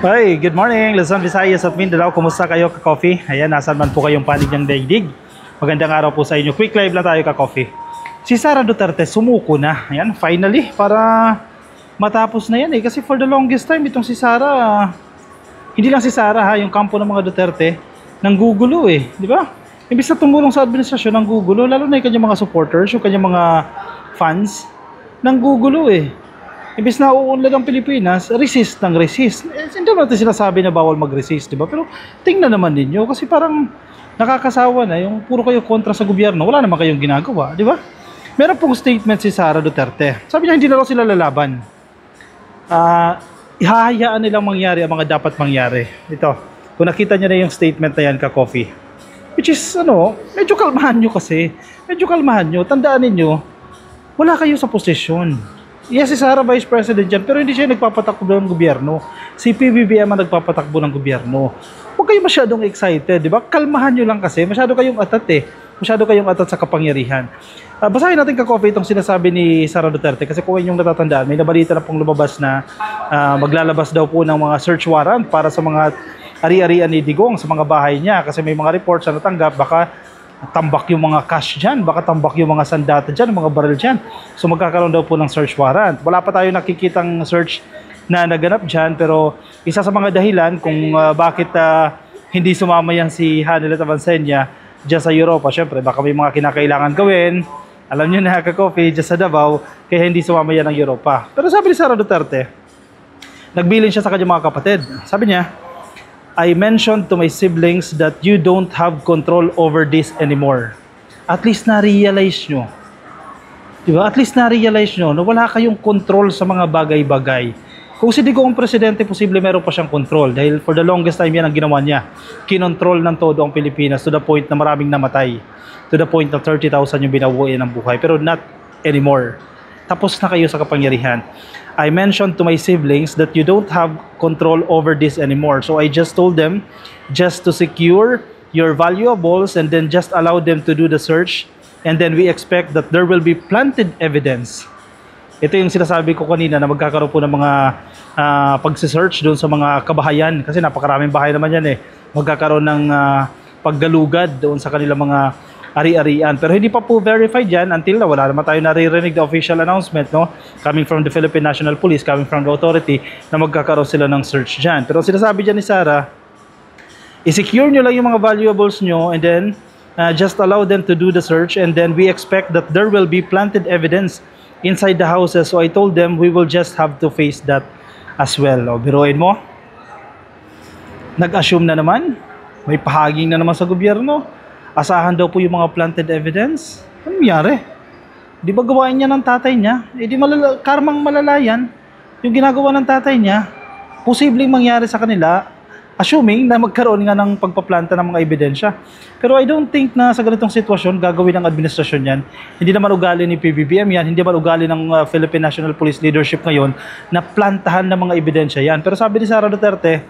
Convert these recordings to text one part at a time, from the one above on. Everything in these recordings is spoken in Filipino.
Hi, good morning, Luzon, Visayas at Mindanao. Kumusta kayo, ka-coffee? Ayan, nasan man po kayong panig ng daigdig. Magandang araw po sa inyo. Quick live lang tayo, ka-coffee. Si Sara Duterte sumuko na. Ayan, finally, para matapos na yan eh. Kasi for the longest time, itong si Sara, hindi lang si Sara ha, yung kampo ng mga Duterte, nanggugulo eh. Di ba? Imbis na tumulong sa administrasyon, nanggugulo. Lalo na yung kanyang mga supporters, yung kanyang mga fans, nanggugulo eh. Imbis na uunlad ang Pilipinas, resist ng resist. Hindi natin sinasabi na bawal mag-resist, di ba? Pero tingnan naman ninyo kasi parang nakakasawa na yung puro kayo kontra sa gobyerno. Wala naman kayong ginagawa, di ba? Meron pong statement si Sara Duterte. Sabi niya hindi na raw sila lalaban. Ihahayaan nilang mangyari ang mga dapat mangyari. Ito, kung nakita niyo na yung statement na yan, ka-coffee. Which is, medyo kalmahan nyo kasi. Medyo kalmahan nyo. Tandaan ninyo, wala kayo sa posisyon. Yes, si Sara Vice President dyan, pero hindi siya nagpapatakbo ng gobyerno. Si PBBM ang nagpapatakbo ng gobyerno. Huwag kayo masyadong excited, di ba? Kalmahan nyo lang kasi. Masyado kayong atat eh. Masyado kayong atat sa kapangyarihan. Basahin natin, ka-coffee, itong sinasabi ni Sara Duterte. Kasi kung inyong natatandaan, may nabalita na pong lumabas na maglalabas daw po ng mga search warrant para sa mga ari-arian ni Digong sa mga bahay niya. Kasi may mga reports na natanggap, baka tambak yung mga cash dyan, baka tambak yung mga sandata dyan, mga baril dyan. So magkakaroon daw po ng search warrant. Wala pa tayo nakikitang search na naganap dyan, pero isa sa mga dahilan kung bakit hindi sumama yan si Hanelet Avancenia dyan sa Europa. Siyempre, baka may mga kinakailangan gawin. Alam nyo na, ka-coffee, dyan sa Davao, kaya hindi sumama yan ng Europa. Pero sabi ni Sara Duterte, nagbilin siya sa kanyang mga kapatid. Sabi niya, I mentioned to my siblings that you don't have control over this anymore. At least na-realize nyo. Diba? At least na-realize nyo na wala kayong control sa mga bagay-bagay. Kung si Digong ang presidente, posible meron pa siyang control. Dahil for the longest time yan ang ginawa niya. Kinontrol ng todo ang Pilipinas to the point na maraming namatay. To the point na 30,000 yung binabuhay ng buhay. Pero not anymore. Tapos na kayo sa kapangyarihan. I mentioned to my siblings that you don't have control over this anymore. So I just told them just to secure your valuables and then just allow them to do the search. And then we expect that there will be planted evidence. Ito yung sinasabi ko kanina na magkakaroon po ng mga pagsisearch doon sa mga kabahayan. Kasi napakaraming bahay naman yan eh. Magkakaroon ng paggalugad doon sa kanilang mga ari-arian. Pero hindi pa po verified yan until na wala naman tayo naririnig the official announcement, no? Coming from the Philippine National Police, coming from the authority, na magkakaroon sila ng search dyan. Pero sinasabi dyan ni Sara, i-secure nyo lang yung mga valuables nyo and then just allow them to do the search and then we expect that there will be planted evidence inside the houses. So I told them we will just have to face that as well. O, biruin mo, nag-assume na naman, may pahaging na naman sa gobyerno. Asahan daw po yung mga planted evidence. Ano nangyari? Di ba gawain niya ng tatay niya? Eh di karmang malalayan. Yung ginagawa ng tatay niya, posibleng mangyari sa kanila, assuming na magkaroon nga ng pagpaplanta ng mga ebidensya. Pero I don't think na sa ganitong sitwasyon, gagawin ng administrasyon yan. Hindi naman ugali ni PBBM yan, hindi naman ugali ng Philippine National Police leadership ngayon na plantahan ng mga ebidensya yan. Pero sabi ni Sara Duterte,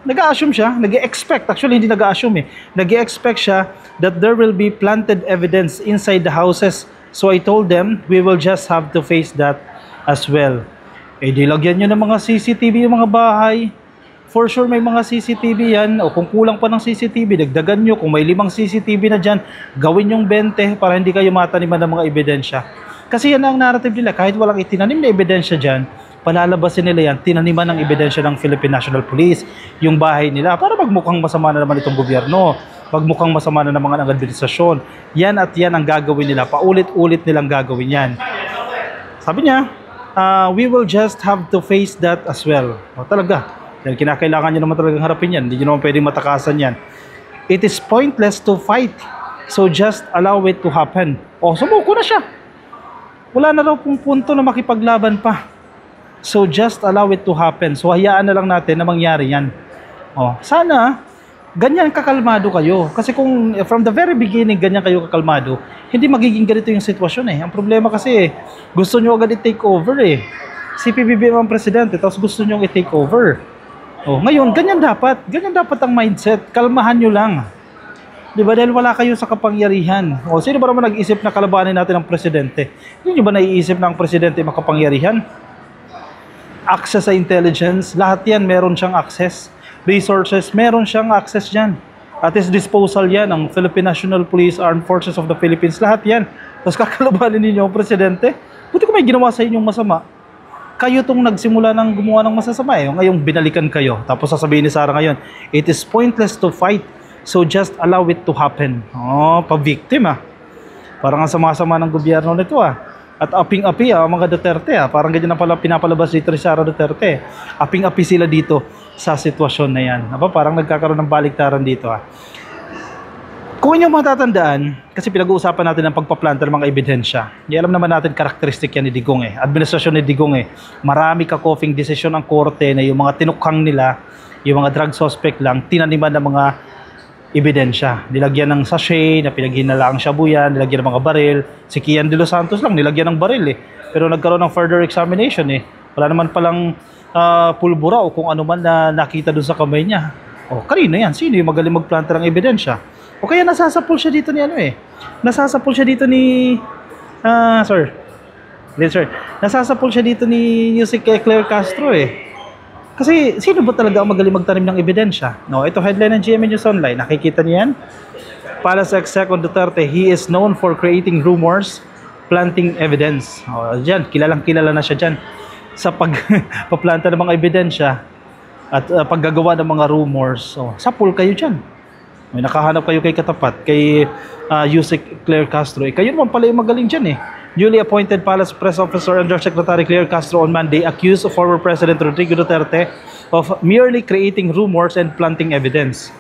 nag-a-assume siya, nag-e-expect, actually hindi nag-a-assume eh, nag-e-expect siya that there will be planted evidence inside the houses. So I told them, we will just have to face that as well. Eh di lagyan nyo ng mga CCTV yung mga bahay. For sure may mga CCTV yan, o kung kulang pa ng CCTV, dagdagan nyo. Kung may 5 CCTV na dyan, gawin yung 20 para hindi kayo mataniman ng mga ebidensya. Kasi yan ang narrative nila, kahit walang itinanim na ebidensya dyan, palalabasin nila yan, tinaniman ng ebidensya ng Philippine National Police, yung bahay nila, para magmukhang masama na naman itong gobyerno, magmukhang masama na naman ang administrasyon. Yan at yan ang gagawin nila, paulit-ulit nilang gagawin yan. Sabi niya, we will just have to face that as well. O talaga, dahil kinakailangan nyo naman talagang harapin yan, hindi nyo naman pwedeng matakasan yan. It is pointless to fight, so just allow it to happen. O, sumuko na siya. Wala na raw pong punto na makipaglaban pa. So just allow it to happen. So hayaan na lang natin na mangyari yan. Oh, sana ganyan kakalmado kayo. Kasi kung from the very beginning ganyan kayo kakalmado, hindi magiging ganito yung sitwasyon eh. Ang problema kasi gusto nyo agad i-take over eh. Si PBBM ang presidente, tapos gusto nyo i-take over. Oh, ngayon, ganyan dapat. Ganyan dapat ang mindset. Kalmahan nyo lang. Diba? Dahil wala kayo sa kapangyarihan. O, sino ba naman nag-isip na kalabanin natin ang presidente? Hindi nyo ba naiisip na ang presidente makapangyarihan? access sa intelligence, lahat yan meron siyang access. Resources, meron siyang access dyan. At his disposal yan, ang Philippine National Police, Armed Forces of the Philippines, lahat yan. Tapos kakalabanin ninyo ang presidente. Buti ko may ginawa sa inyong masama. Kayo tong nagsimula ng gumawa ng masasama eh. Ngayong binalikan kayo. Tapos sasabihin ni Sara ngayon, it is pointless to fight, so just allow it to happen. Oh, pa-victim ah. Parang ang sama-sama ng gobyerno nito ah. At aping-api mga Duterte Parang ganyan na pala pinapalabas dito ni Sara Duterte. Aping-api sila dito sa sitwasyon na yan. Parang nagkakaroon ng baliktaran dito Kung inyong matatandaan, kasi pinag-uusapan natin ang pagpaplanta ng mga ebidensya. Alam naman natin karakteristik yan ni Digong Administrasyon ni Digong Marami ka-coughing desisyon ang korte na yung mga tinukhang nila, yung mga drug suspect lang, tinaniman ng mga ebidensya. Nilagyan ng sachet, na pinaghinalaang shabuyan, nilagyan ng mga baril. Si Kian de los Santos lang, nilagyan ng baril Pero nagkaroon ng further examination Wala naman palang pulbura o kung ano man na nakita doon sa kamay niya. Kanino yan? Sino yung magaling magplanta ng ebidensya? O kaya nasasapul siya dito ni Nasasapul siya dito ni... sir. Nasasapul siya dito ni Yusek Claire Castro Kasi sino ba talaga ang magaling magtanim ng ebidensya? Ito headline ng GMA News Online. Nakikita niyo yan? Palace Exec on Duterte, he is known for creating rumors, planting evidence. Diyan, kilalang-kilala na siya dyan sa pagpaplanta ng mga ebidensya at paggagawa ng mga rumors. Sapul kayo dyan. May nakahanap kayo kay katapat, kay Yusek Claire Castro. Kayo naman pala yung magaling dyan Newly appointed Palace Press Officer Undersecretary Claire Castro on Monday accused of former President Rodrigo Duterte of merely creating rumors and planting evidence.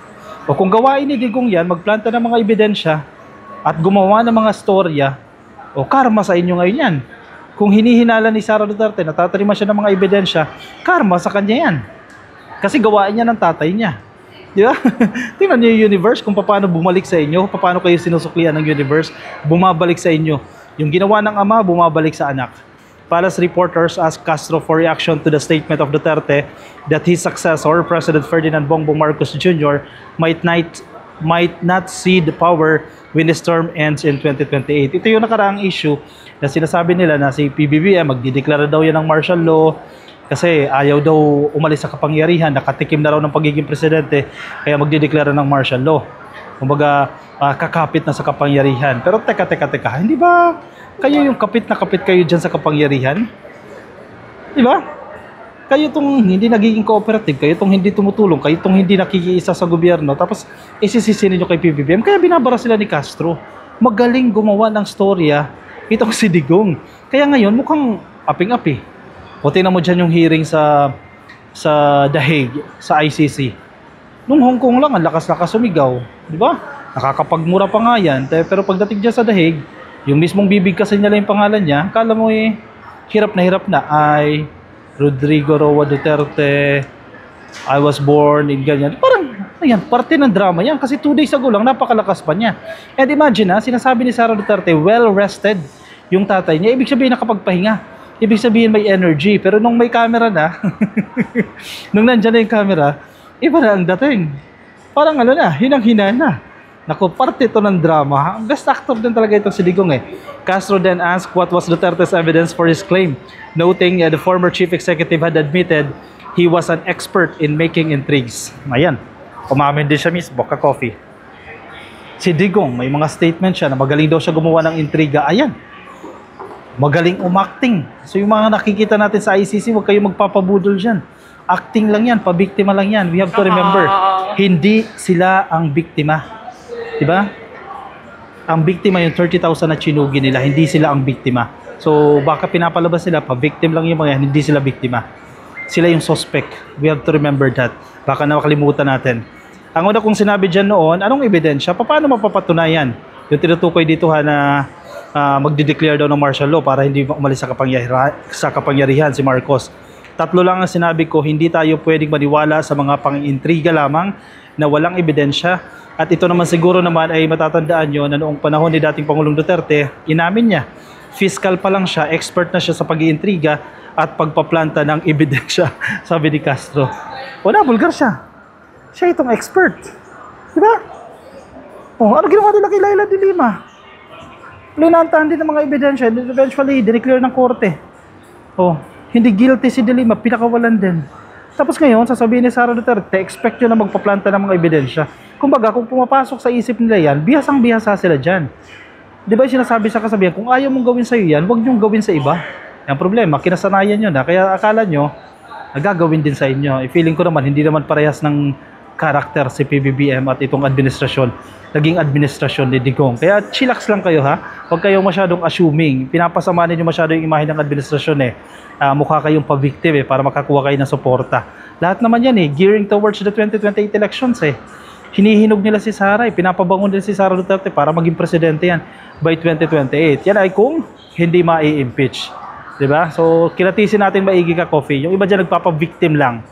Kung gawain ni Digong yan, magplanta ng mga ebidensya at gumawa ng mga storya, karma sa inyo ngayon yan. Kung hinihinala ni Sara Duterte, natatarima siya ng mga ebidensya, karma sa kanya yan. Kasi gawain niya ng tatay niya. Di ba? Tingnan niyo yung universe kung paano bumalik sa inyo, paano kayo sinusuklian ng universe, bumabalik sa inyo. Yung ginawa ng ama, bumabalik sa anak. Palace reporters asked Castro for reaction to the statement of Duterte that his successor, President Ferdinand Bongbong Marcos Jr., might not cede power when his term ends in 2028. Ito yung nakaraang issue na sinasabi nila na si PBBM magdideklara daw yan ng martial law kasi ayaw daw umalis sa kapangyarihan, nakatikim na raw ng pagiging presidente, kaya magdideklara ng martial law. Kumbaga, kakapit na sa kapangyarihan. Pero teka, hindi ba kayo yung kapit na kapit kayo dyan sa kapangyarihan? Di ba? Kayo itong hindi nagiging cooperative, kayo itong hindi tumutulong, kayo itong hindi nakikiisa sa gobyerno, tapos isisisi ninyo kay PBBM. Kaya binabara sila ni Castro. Magaling gumawa ng storya itong si Digong. Kaya ngayon, mukhang aping-api. O tingnan mo dyan yung hearing sa The Hague, sa ICC. Nung Hong Kong lang, ang lakas-lakas sumigaw. Di ba? Nakakapagmura pa nga yan. Pero pagdating dyan sa The Hague, yung mismong bibigkasin nila yung pangalan niya, kala mo hirap na ay Rodrigo Roa Duterte, I was born in ganyan. Parang, ayan, parte ng drama yan. Kasi 2 days ago lang, napakalakas pa niya. And imagine sinasabi ni Sara Duterte, well-rested yung tatay niya. Ibig sabihin nakapagpahinga. Ibig sabihin may energy. Pero nung may camera na, nung nandyan na yung camera, iba na ang dating. Parang hinang-hina na. Naku, parte ito ng drama. Ang best actor din talaga itong si Digong Castro then asked what was Duterte's evidence for his claim, noting the former chief executive had admitted he was an expert in making intrigues. Ayan, umamin din siya mismo, ka-coffee. Si Digong, may mga statement siya na magaling daw siya gumawa ng intriga. Ayan, magaling umacting. So yung mga nakikita natin sa ICC, huwag kayong magpapabudol dyan. Acting lang yan, pabiktima lang yan. We have to remember, hindi sila ang biktima. Diba? Ang biktima yung 30,000 na chinugi nila, hindi sila ang biktima. So baka pinapalabas sila, pa-victim lang yung mga yan, hindi sila biktima. Sila yung suspect. We have to remember that. Baka nakalimutan natin. Ang una kong sinabi dyan noon, anong ebidensya? Paano mapapatunayan? Yung tinutukoy dito na magdi-declare daw ng martial law para hindi umalis sa kapangyarihan si Marcos. 3 lang ang sinabi ko, hindi tayo pwedeng maniwala sa mga pang-intriga lamang na walang ebidensya. At ito naman siguro naman ay matatandaan nyo na noong panahon ni dating Pangulong Duterte, inamin niya, fiscal pa lang siya, expert na siya sa pag-iintriga at pagpaplanta ng ebidensya, sabi ni Castro. Bulgar siya. Siya itong expert. Diba? Ano ginawa nila kay Laila de Lima? Linantahan din ng mga ebidensya, eventually, dineclare ng korte. Hindi guilty si De Lima, pinakawalan din. Tapos ngayon, sasabihin ni Sara Duterte, expect nyo na magpaplanta ng mga ebidensya. Kumbaga, kung pumapasok sa isip nila yan, bihasang-bihasa sila dyan. Di ba yung sinasabi sa kasabihan, kung ayaw mong gawin sa'yo yan, huwag nyong gawin sa iba. Yung problema, kinasanayan nyo na, kaya akala nyo, nagagawin din sa inyo. Feeling ko naman, hindi naman parehas ng karakter si PBBM at itong administrasyon, naging administrasyon ni Digong. Kaya chillax lang kayo ha, huwag kayong masyadong assuming, pinapasama ninyo masyado yung imahe ng administrasyon mukha kayong pa-victim para makakuha kayo ng suporta. Lahat naman yan gearing towards the 2028 elections hinihinog nila si Sara pinapabangon nila si Sara Duterte para maging presidente yan by 2028. Yan ay kung hindi ma-impeach. Diba? So, kilatisin natin maigi ka, Coffee. Yung iba dyan nagpapa-victim lang.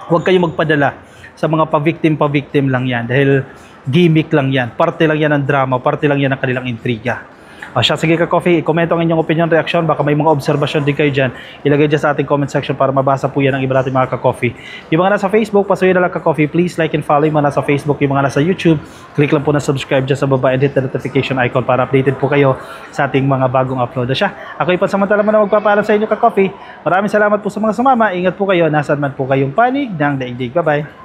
Huwag kayong magpadala sa mga pa-victim lang yan dahil gimmick lang yan. Parte lang yan ng drama, parte lang yan ng kanilang intriga. Sige ka, Coffee, i-comment ang inyong opinion, reaction. Baka may mga observation din kayo dyan. Ilagay dyan sa ating comment section para mabasa po yan ng iba natin mga ka-Coffee. Yung mga nasa Facebook, pasuyin na lang ka-Coffee. Please like and follow yung mga nasa Facebook. Yung mga nasa YouTube, click lang po na subscribe dyan sa baba and hit the notification icon para updated po kayo sa ating mga bagong upload. Ako ipansamantala mo na magpapaalam sa inyo ka-Coffee. Maraming salamat po sa mga sumama. Ingat po kayo. Nasaan man po kayong panig ng daigdig. Bye-bye.